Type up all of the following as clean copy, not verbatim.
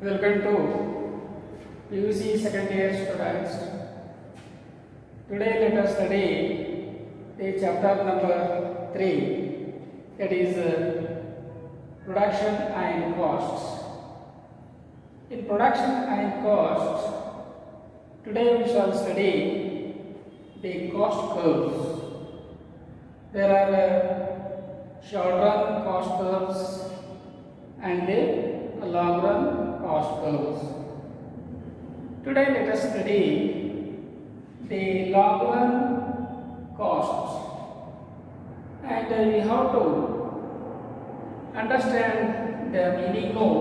Welcome to PUC second year students. Today let us study the chapter number 3, that is production and costs. In production and costs, today we shall study the cost curves. There are short run cost curves and the long run cost curves. Today let us study the long run costs, and we have to understand the meaning of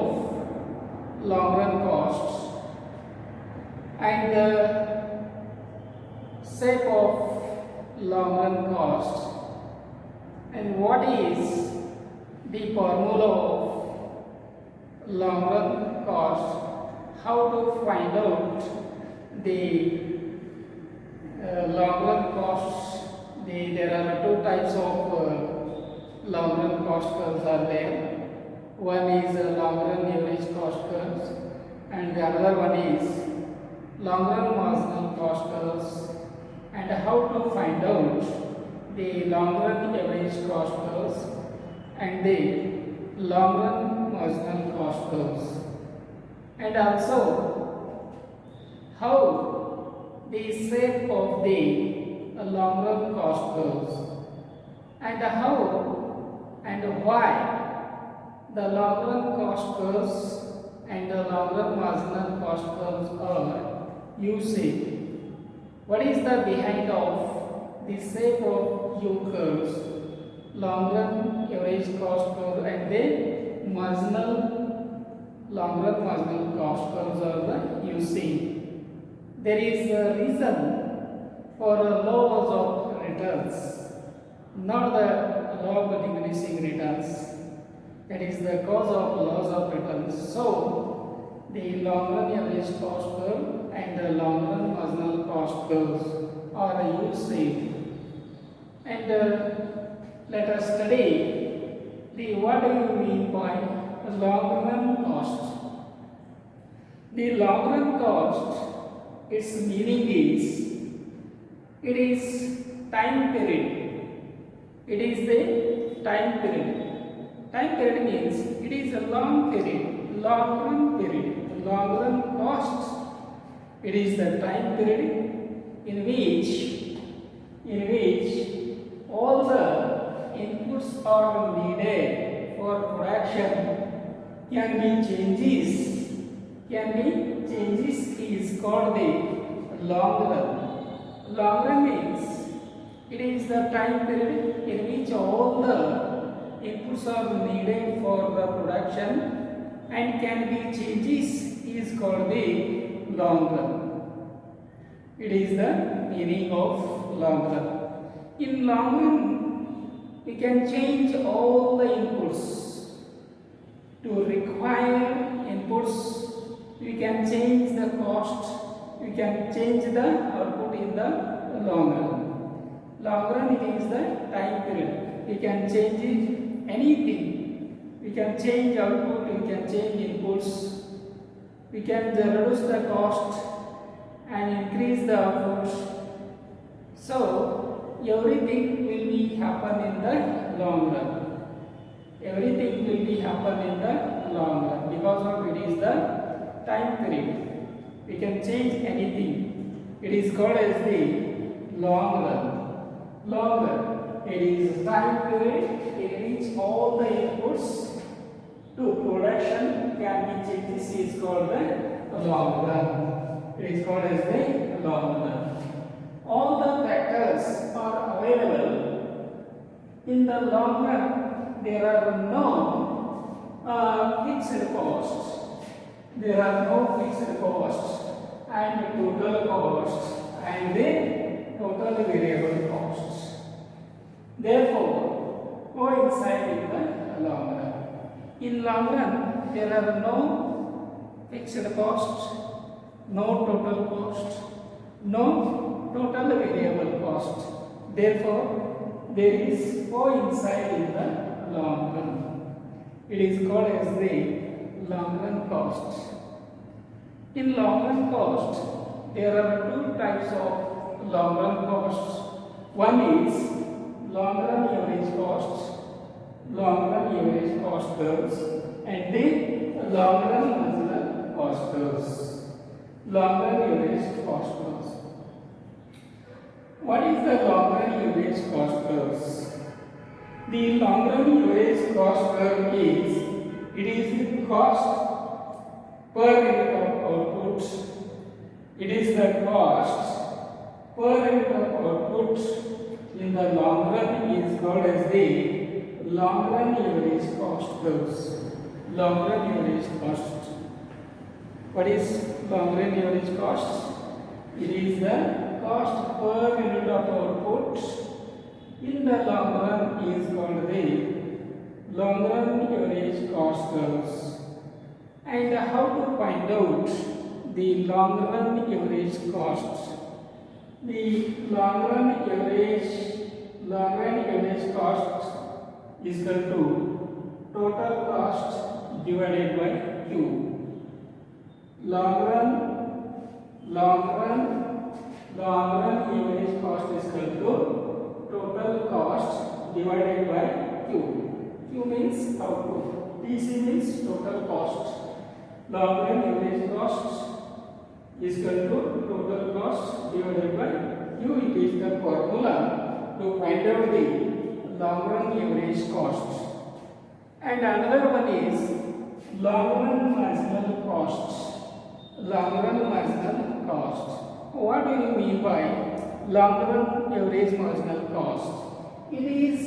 long run costs and the shape of long run costs and what is the formula of long run cost, how to find out the long run costs. There are two types of long run cost curves are there. One is long run average cost curves and the other one is long run marginal cost curves, and how to find out the long run average cost curves and the long run marginal cost curves, and also how the shape of the long run cost curves and how and why the long run cost curves and the long run marginal cost curves are used. What is the behind of the shape of U curves, long run average cost curve and the long run marginal cost curves are the using. There is a reason for laws of returns, not the law of diminishing returns. That is the cause of laws of returns. So the long run average cost curve and the long run marginal cost curves are used. And let us study the what do you mean by long run cost. The long run cost, its meaning is it is time period. It is the time period. Time period means it is a long period, long run period, long run cost. It is the time period in which all the inputs are needed for production can be changes is called the long run. Long run means it is the time period in which all the inputs are needed for the production and can be changes is called the long run. It is the meaning of long run. In long run, we can change all the inputs to require inputs. We can change the cost. We can change the output in the long run. Long run, it is the time period. We can change anything. We can change output. We can change inputs. We can reduce the cost and increase the output. So everything will be happen in the long run. Everything will be happen in the long run because of it is the time period. We can change anything. It is called as the long run. Long run. It is time period in which all the inputs to production can be changes is called the long run. It is called as the long run. All the factors are available in the long run. There are no fixed costs. There are no fixed costs and total costs and the total variable costs. Therefore, coincide in the long run. In long run, there are no fixed costs, no total cost, no total variable cost. Therefore, there is coincide in the long run. It is called as the long run cost. In long run cost, there are two types of long run costs. One is long run average cost curves, and then long run marginal cost curves. Long run average cost curves. What is the long run average cost curves? The long run average cost curve is, it is the cost per unit of output. It is the cost per unit of output in the long run is called as the long run average cost curves. Long run average cost. What is long run average cost? It is the cost per unit of output in the long run is called the long run average cost curves. And how to find out the long run average cost? The long run average cost is equal to total cost divided by Q. Long run average cost is equal to total cost divided by Q. Q means output. TC means total cost. Long run average cost is equal to total cost divided by Q. It is the formula to find out the long run average cost. And another one is long run marginal cost. Long run marginal cost. What do you mean by long run average marginal cost? It is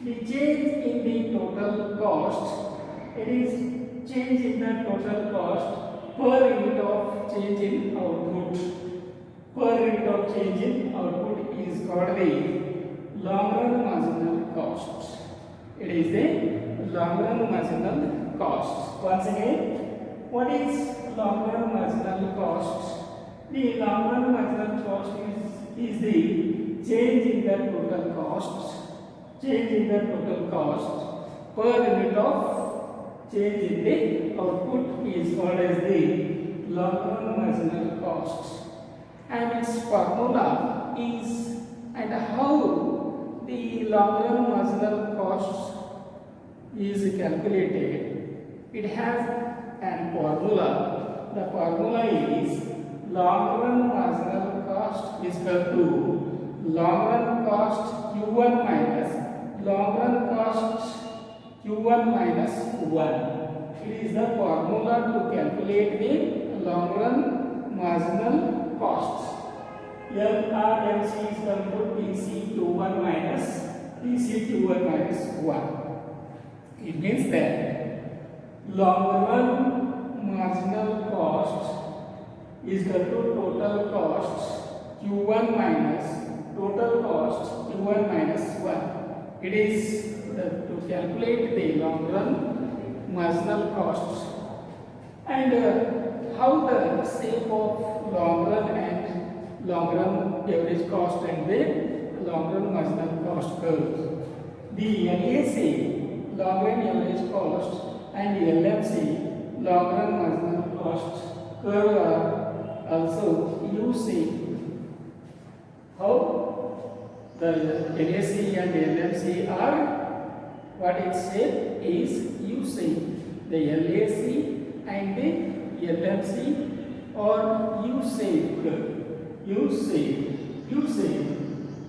the change in the total cost. It is change in the total cost per unit of change in output. Per unit of change in output is called the long run marginal cost. It is the long run marginal cost. Once again, what is long run marginal cost? The long run marginal cost is the change in the total cost. Change in the total cost per unit of change in the output is called as the long run marginal cost. And its formula is, and how the long run marginal cost is calculated. It has an formula. The formula is long run marginal cost is equal to long run cost Q1 minus long run cost Q1 minus 1. It is the formula to calculate the long run marginal cost. LRMC is equal to TC Q1 minus TC Q1 minus 1. It means that long run marginal cost is equal to total cost Q1 minus total cost Q1 minus 1. It is to calculate the long run marginal cost. And how the shape of long run and long run average cost and the long run marginal cost curves. The LRAC long run average cost and LRMC long run marginal cost curve are also U-shaped. How the LRAC and LRMC are, what its shape is U-shaped. The LRAC and the LRMC are U-shaped.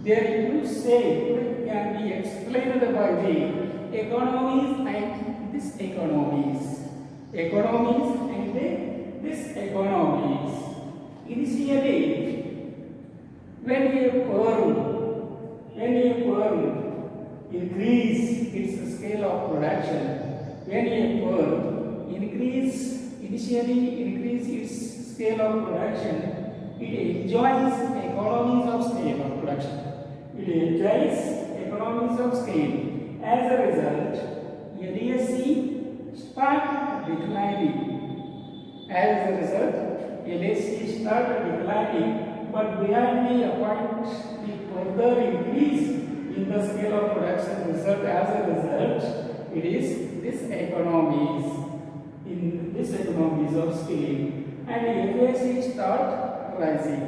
Their U-shape can be explained by the economies and diseconomies. Economies and diseconomies. Initially, when a firm increase its scale of production, when a firm initially increase its scale of production, it enjoys economies of scale of production. It enjoys economies of scale. As a result, LRAC start declining. As a result, LRAC start declining, but behind the further increase in the scale of production result, as a result, it is diseconomies of scale. and LAC start rising.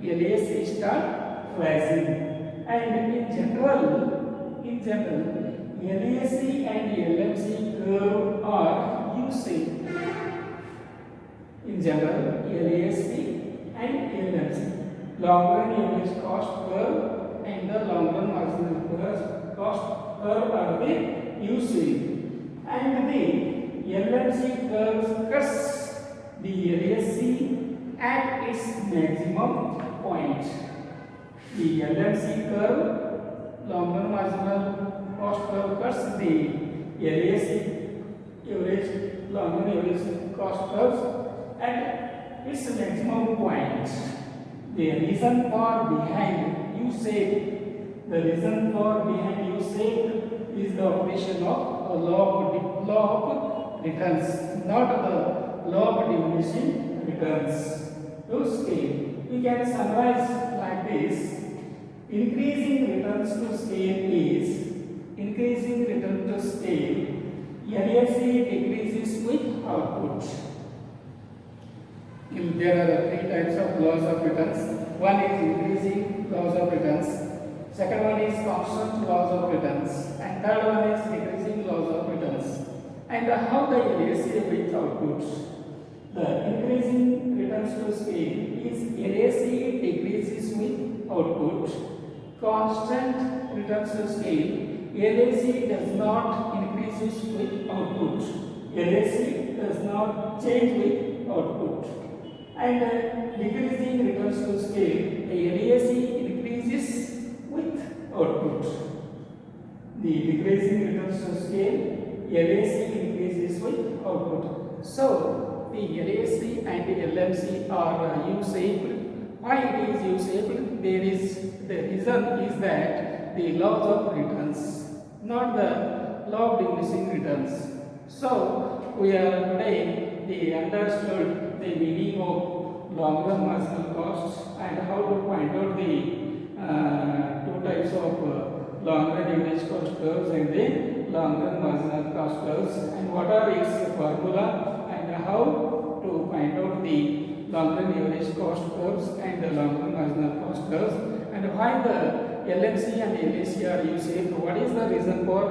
LAC start rising. And in general, LAC and LMC curve are U-shaped. In general, LAC and LMC, long run average cost curve and the long run marginal cost curve are the U-shaped, and the LMC curve cuts the LAC at its maximum point. The LMC curve, long run marginal cost curve, cuts the LAC average, long run average cost curves at its maximum point. The reason for behind U-shape, is the operation of a law of returns, not the law of diminishing returns. To scale, we can summarize like this: increasing returns to scale is LAC decreases with output. There are three types of laws of returns. One is increasing laws of returns, second one is constant laws of returns, and third one is decreasing laws of returns. And how the LAC with output? The increasing returns to scale is LAC decreases with output. Constant returns to scale, LAC does not increases with output. LAC does not change with output. And decreasing returns to scale, the LAC increases with output. The decreasing returns to scale, LAC increases with output. So the LAC and the LMC are U-shaped. Why it is U-shaped? The reason is that the laws of returns, not the law of diminishing returns. So we are today understood the meaning of long run marginal costs and how to find out the two types of long run average cost curves and the long run marginal cost curves, and what are its formula and how to find out the long run average cost curves and the long run marginal cost curves, and why the LMC and LAC are U-shaped. What is the reason for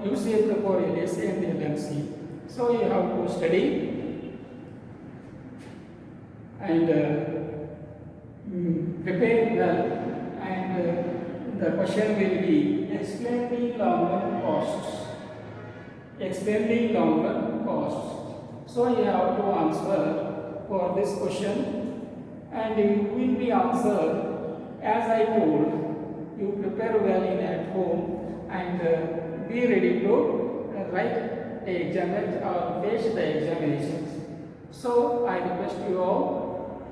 U-shaped for LAC and the LMC? So you have to study and prepare well, and the question will be explain the long run costs. So you have to answer for this question, and it will be answered as I told. You prepare well in at home and be ready to write the examination or face the examinations. So I request you all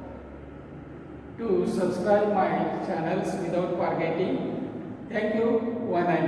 to subscribe my channels without forgetting. Thank you. One and